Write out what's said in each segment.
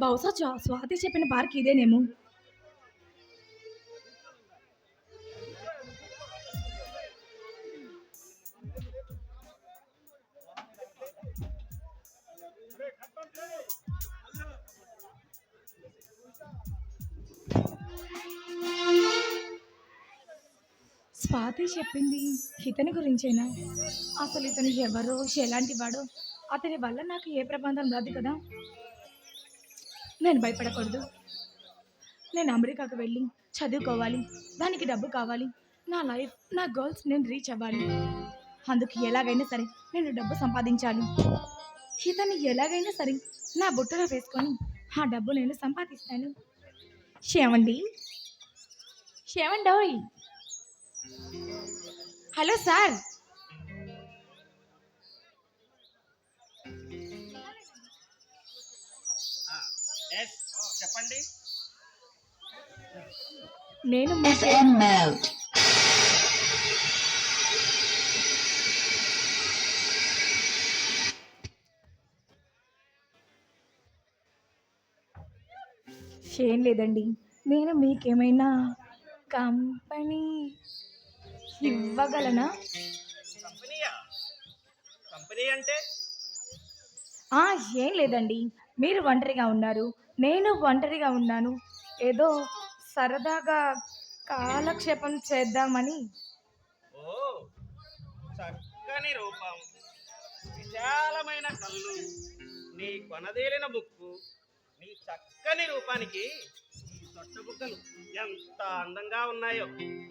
బహుశా స్వాతి చెప్పిన పార్క్ ఇదేనేమో. స్వాతి చెప్పింది ఇతని గురించేనా? అసలు ఇతను ఎవరో, ఎలాంటి వాడో, అతని వల్ల నాకు ఏ ప్రమాదం రాదు కదా! నేను భయపడకూడదు. నేను అమెరికాకు వెళ్ళి చదువుకోవాలి. దానికి డబ్బు కావాలి. నా లైఫ్, నా గోల్స్ నేను రీచ్ అవ్వాలి. అందుకు ఎలాగైనా సరే నేను డబ్బు సంపాదించాలి. ఇతన్ని ఎలాగైనా సరే నా బుట్టలో వేసుకొని ఆ డబ్బు నేను సంపాదిస్తాను. ఏవండి? ఏవండోయ్? Hello sir. ఎస్ చెప్పండి. నేను మీ FM mode. ఏం లేదండి. నేను మీకేమైనా కంపెనీ ఇవ్వగలనా? కంపెనీయా? కంపెనీ అంటే ఆ! ఏం లేదండి. మీరు ఒంటరిగా ఉన్నారు. నేను ఒంటరిగా ఉన్నాను. ఏదో సరదాగా కాలక్షేపం చేద్దామని. ఓ చక్కని రూపం, విశాలమైన కళ్ళు, నీ కొనదేలిన ముక్కు, నీ చక్కని రూపానికి ఈ తొట్టబుగ్గలు ఎంత అందంగా ఉన్నాయో.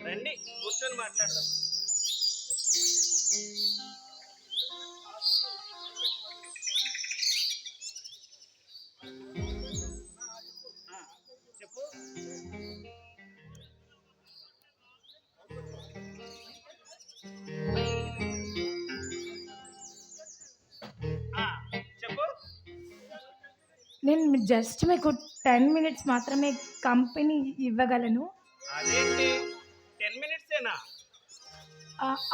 రండి కూర్చొని మాట్లాడదాం. ఆ, చెప్పు. ఆ, చెప్పు. నేను జస్ట్ మీకు 10 మినిట్స్ మాత్రమే కంపెనీ ఇవ్వగలను. అదేంటి 10 మినిట్సేనా?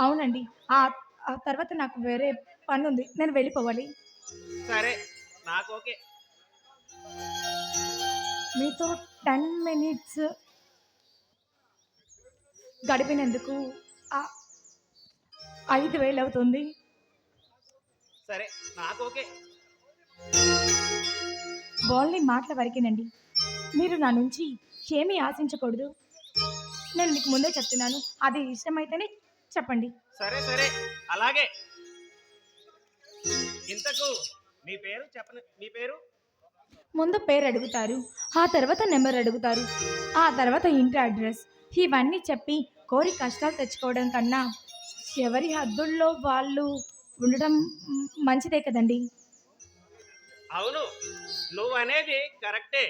అవునండి. ఆ ఆ తర్వాత నాకు వేరే పనుంది. నేను వెళ్ళిపోవాలి. సరే, నాకు ఓకే. మీతో 10 మినిట్స్ గడిపినందుకు ఆహ్, 5,000 అవుతుంది. సరే, నాకు ఓకే. ఓన్లీ మాటల వరకేనండి. మీరు నా నుంచి ఏమీ ఆశించకూడదు. నేను మీకు ముందే చెప్తున్నాను. అది ఇష్టమైతేనే చెప్పండి. సరే సరే, అలాగే. ఇంతకు మీ పేరు? ముందు పేరు అడుగుతారు. ఆ తర్వాత నెంబర్ అడుగుతారు. ఆ తర్వాత ఇంటి అడ్రస్. ఇవన్నీ చెప్పి కోరి కష్టాలు తెచ్చుకోవడం కన్నా ఎవరి హద్దుల్లో వాళ్ళు ఉండడం మంచిదే కదండీ! అవును, నువ్వు అనేది కరెక్టే.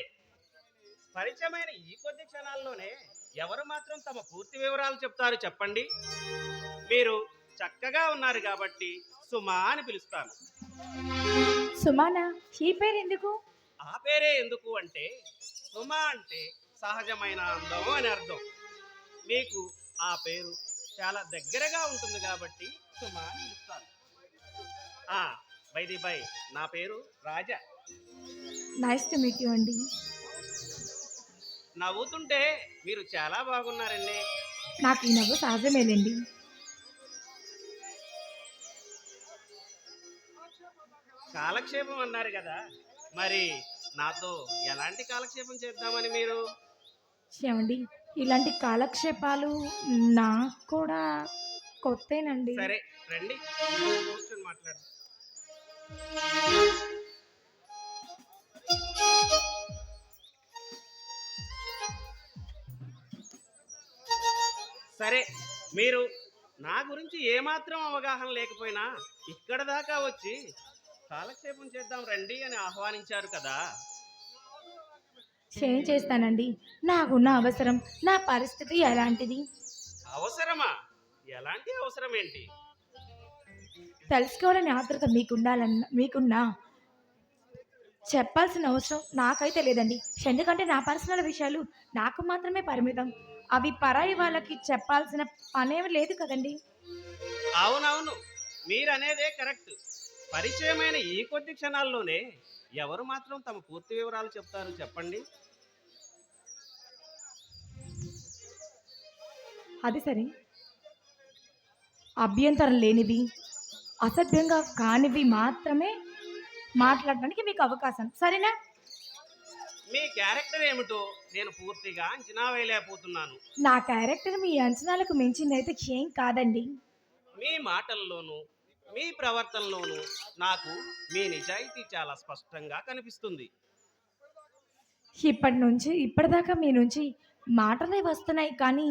పరిచయమైన ఈ కొద్ది క్షణాల్లోనే ఎవరు మాత్రం తమ పూర్తి వివరాలు చెప్తారు చెప్పండి. మీరు చక్కగా ఉన్నారు కాబట్టి సుమా అని పిలుస్తాను. సుమానా? ఈ పేరెందుకు? ఆ పేరే ఎందుకు అంటే, సుమా అంటే సహజమైన అందం అని అర్థం. మీకు ఆ పేరు చాలా దగ్గరగా ఉంటుంది కాబట్టి సుమా అని పిలుస్తాను. ఆ బై నా పేరు రాజా. నైస్ టు మీట్ యూ అండి. నవ్వుతుంటే మీరు చాలా బాగున్నారండి. నాకు ఈ నవ్వు సహజమేలేండి. కాలక్షేపం అన్నారు కదా, మరి నాతో ఎలాంటి కాలక్షేపం చేద్దామని మీరు? ఏవండి, ఇలాంటి కాలక్షేపాలు నాకు కూడా కొత్తేనండి. సరే రండి కూర్చొని మాట్లాడు. సరే, మీరు నా గురించి ఏమాత్రం అవగాహన లేకపోయినా ఇక్కడ దాకా వచ్చి కాలక్షేపం చేద్దాం రండి అని ఆహ్వానించారు కదా. ఏం చేస్తానండి? నాకున్న అవసరం, నా పరిస్థితి ఎలాంటిది అవసరమా? ఎలాంటి అవసరం ఏంటి? తెలుసుకోవాలని ఆతృత మీకున్నా చెప్పాల్సిన అవసరం నాకైతే లేదండి. ఎందుకంటే నా పర్సనల్ విషయాలు నాకు మాత్రమే పరిమితం. అవి పరాయి వాళ్ళకి చెప్పాల్సిన పనేమి లేదు కదండి. అవునవును, మీరనేదే కరెక్ట్. పరిచయమైన ఈ కొద్ది క్షణాల్లోనే ఎవరు మాత్రం తమ పూర్తి వివరాలు చెప్తారు చెప్పండి? అది సరే, అభ్యంతరం లేనివి, అసభ్యంగా కానివి మాత్రమే మాట్లాడడానికి మీకు అవకాశం, సరేనా? మీ క్యారెక్టర్ ఏమిటో నేను పూర్తిగా అంచనా వేయలేకపోతున్నాను. నా క్యారెక్టర్ మీ అంచనాలకు మించిందైతే ఏం కాదండి. మీ మాటల్లోనూ మీ ప్రవర్తనలోనూ నాకు మీ నిజాయితీ చాలా స్పష్టంగా కనిపిస్తుంది. ఇప్పటి నుంచి ఇప్పటిదాకా మీ నుంచి మాటలే వస్తున్నాయి కానీ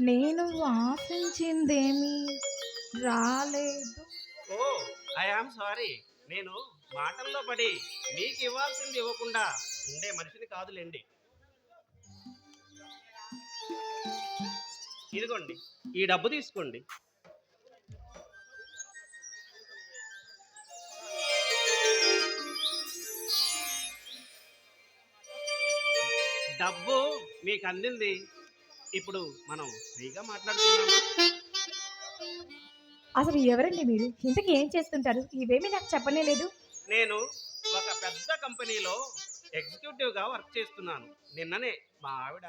నేను ఆశించిందేమీ రాలేదు. ఓ, ఐ ఆమ్ సారీ. నేను మాటల్లో పడి మీకు ఇవ్వాల్సింది ఇవ్వకుండా ఉండే మనిషిని కాదులేండి. ఇదిగోండి, ఈ డబ్బు తీసుకోండి. డబ్బు మీకు అందింది. ఇప్పుడు మనం ఫ్రీగా మాట్లాడుతున్నాము. అసలు ఎవరండి మీరు? ఇంతకీ ఏం చేస్తుంటారు? ఇవేమీ నాకు చెప్పనే లేదు. నేను ఒక పెద్ద కంపెనీలో ఎగ్జిక్యూటివ్గా వర్క్ చేస్తున్నాను. నిన్ననే మా ఆవిడ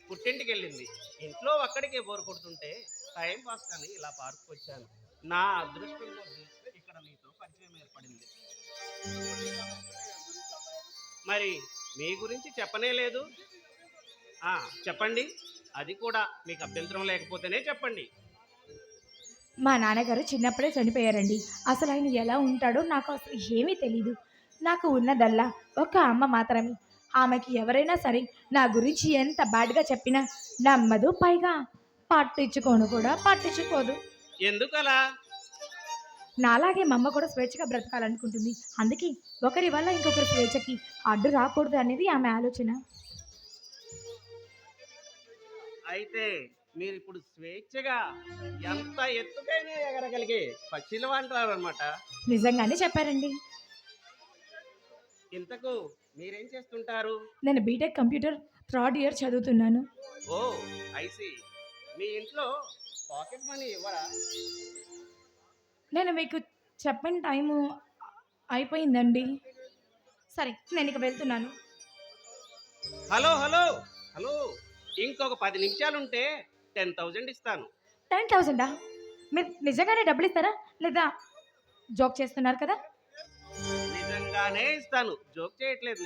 పుట్టింటికి వెళ్ళింది. ఇంట్లో ఒక్కడికే బోర్ కొడుతుంటే టైం పాస్ కానీ ఇలా పార్క్ వచ్చాను. నా అదృష్టం కొద్దీ ఇక్కడ మీతో పరిచయం ఏర్పడింది. మరి మీ గురించి చెప్పనే లేదు. చెప్పండి, అది కూడా మీకు అభ్యంతరం లేకపోతేనే చెప్పండి. మా నాన్నగారు చిన్నప్పుడే చనిపోయారండి. అసలు ఆయన ఎలా ఉంటాడో నాకు అసలు ఏమీ తెలీదు. నాకు ఉన్నదల్లా ఒక అమ్మ మాత్రమే. ఆమెకి ఎవరైనా సరే నా గురించి ఎంత బ్యాడ్‌గా చెప్పినా నమ్మదు. పైగా పట్టించుకోదు. ఎందుకలా? నాలాగే మా అమ్మ కూడా స్వేచ్ఛగా బ్రతకాలనుకుంటుంది. అందుకే ఒకరి వల్ల ఇంకొకరి స్వేచ్ఛకి అడ్డు రాకూడదు అనేది ఆమె ఆలోచన. అయితే మీరు ఇప్పుడు స్వేచ్ఛగా ఎంత ఎత్తుకైనా ఎగరగలిగే పక్షులు అంటారనమాట. నిజంగానే చెప్పారండి. ఇంతకు మీరేం చేస్తుంటారు? నేను బీటెక్ కంప్యూటర్ థర్డ్ ఇయర్ చదువుతున్నాను. ఓ, ఐసి. మీ ఇంట్లో పాకెట్ మనీ ఇవ్వరా? నేను మీకు చెప్పిన టైము అయిపోయిందండి. సరే, నేను ఇక వెళ్తున్నాను. హలో హలో హలో, ఇంకొక 10 నిమిషాలుంటే 10,000 ఇస్తాను. 10,000 మీరు నిజంగానే డబ్బులు ఇస్తారా లేదా జోక్ చేస్తున్నారు కదా? నిజంగానే ఇస్తాను, జోక్ చేయట్లేదు.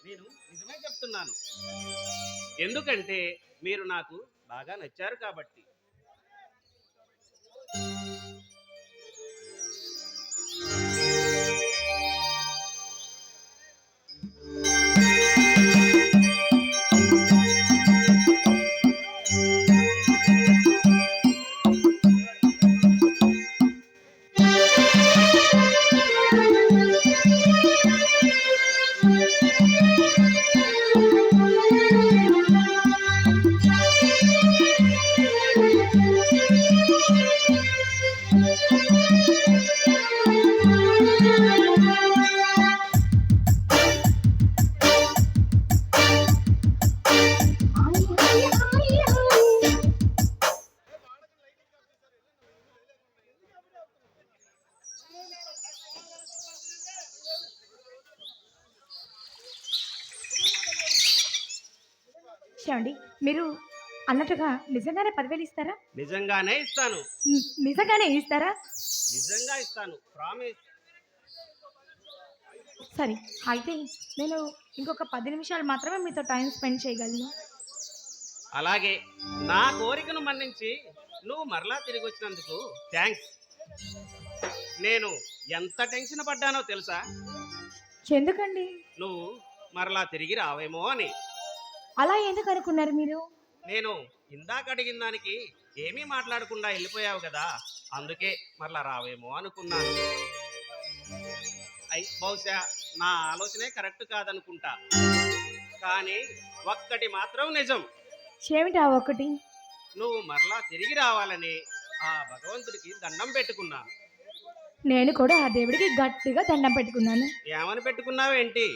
నేను నిజమే చెప్తున్నాను. ఎందుకంటే మీరు నాకు బాగా నచ్చారు కాబట్టి. ఏమండి, మీరు అన్నట్టుగా నిజంగానే 10,000 ఇస్తారా? నిజంగానే ఇస్తాను. నిజంగానే ఇస్తారా? నిజంగా ఇస్తాను, ప్రామిస్. సరే, అయితే నేను ఇంకొక 10 నిమిషాలు మాత్రమే మీతో టైం స్పెండ్ చేయగలను. అలాగే, నా కోరికను మన్నించి నువ్వు మరలా తిరిగి వచ్చినందుకు థ్యాంక్స్. నేను ఎంత టెన్షన్ పడ్డానో తెలుసా? ఎందుకండి? నువ్వు మరలా తిరిగి రావేమో అని. అలా ఎందుకు అనుకున్నారు మీరు? నేను ఇందాక అడిగిన దానికి ఏమీ మాట్లాడకుండా వెళ్ళిపోయావు కదా, అందుకే మరలా రావేమో అనుకున్నాను. బహుశా నా ఆలోచనే కరెక్ట్ కాదనుకుంటా, కానీ ఒక్కటి మాత్రం నిజం. ఏమిటి ఆ ఒక్కటి? నువ్వు మరలా తిరిగి రావాలని ఆ భగవంతుడికి దండం పెట్టుకున్నాను. నేను కూడా ఆ దేవుడికి గట్టిగా దండం పెట్టుకున్నాను. ఏమని పెట్టుకున్నావేంటి?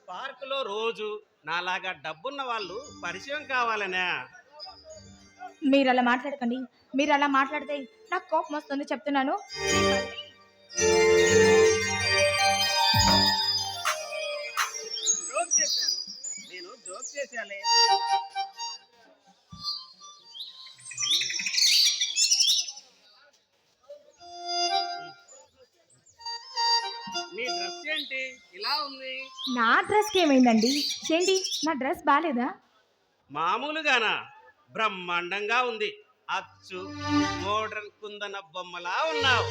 పార్కులో రోజు నాలాగా డబ్బున్న వాళ్ళు పరిచయం కావాలనా? మీరు అలా మాట్లాడకండి. మీరు అలా మాట్లాడితే నాకు కోపం వస్తుంది చెప్తున్నాను. జోక్ చేశాలే. నీ డ్రెస్ ఏంటి ఇలా ఉంది? నా డ్రెస్కి ఏమైందండి? ఏంటి నా డ్రెస్ బాగాలేదా? మామూలుగానా? బ్రహ్మాండంగా ఉంది. అచ్చు మోడ్రన్ కుందన బొమ్మలా ఉన్నావు.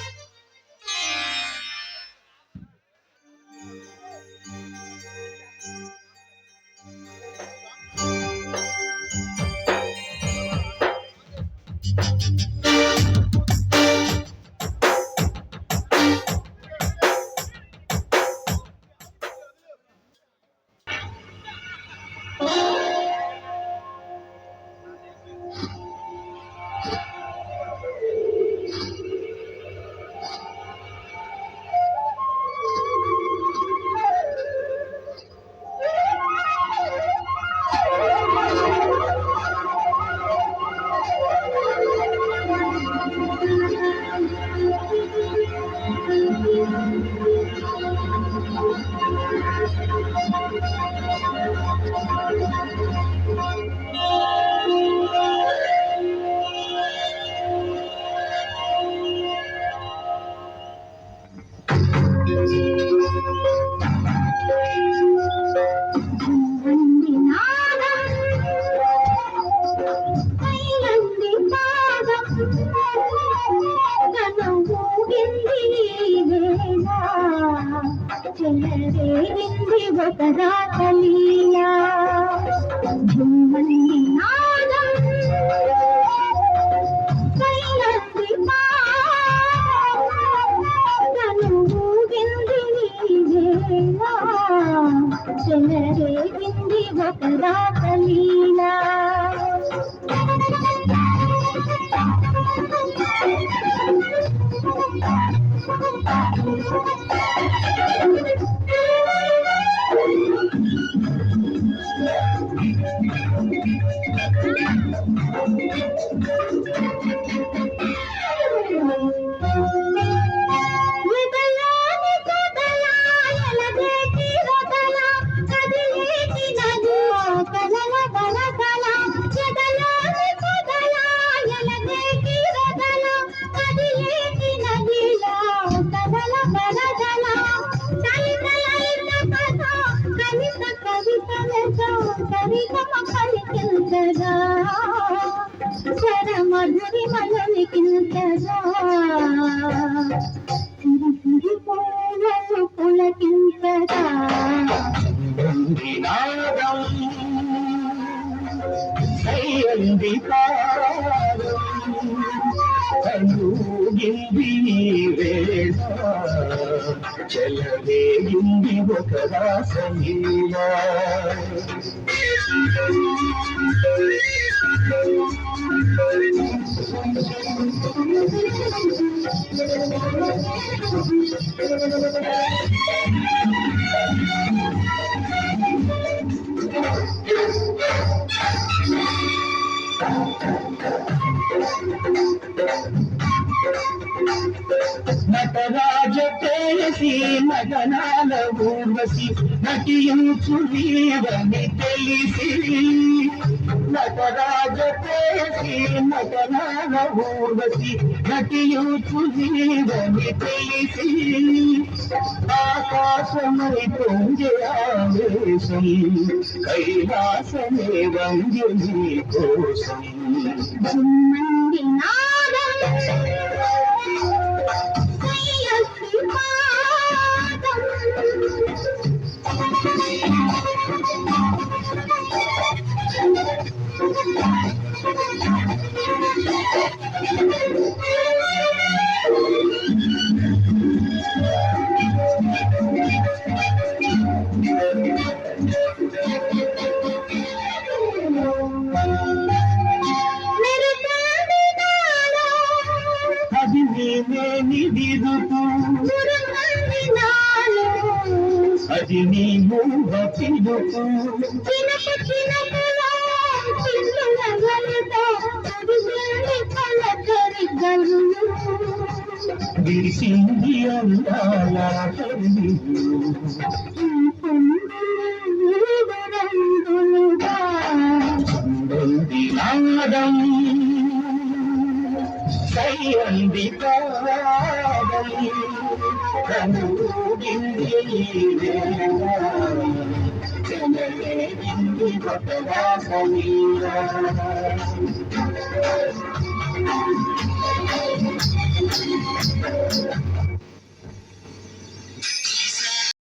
చలవేగింది ఒక రాసలీలా నటరాజ ప్రేయసి నటనాల ఊర్వశి నటించు నీవని తెలిసి నటరాజ ప్రేయసి నటనాల ఊర్వశి నటించు నీవని తెలిసి ఆకాశమై పొంగే ఆవేశం కైలాసమే వంగే నీ కోసం అది నీవేని దిదుతూ అది నీ మూహ పిలుపు విరిసింది అందాల తల్లి పదం సయ్యంది పాదం కనుడింది చెలరేగింది ఒక వాసనీరా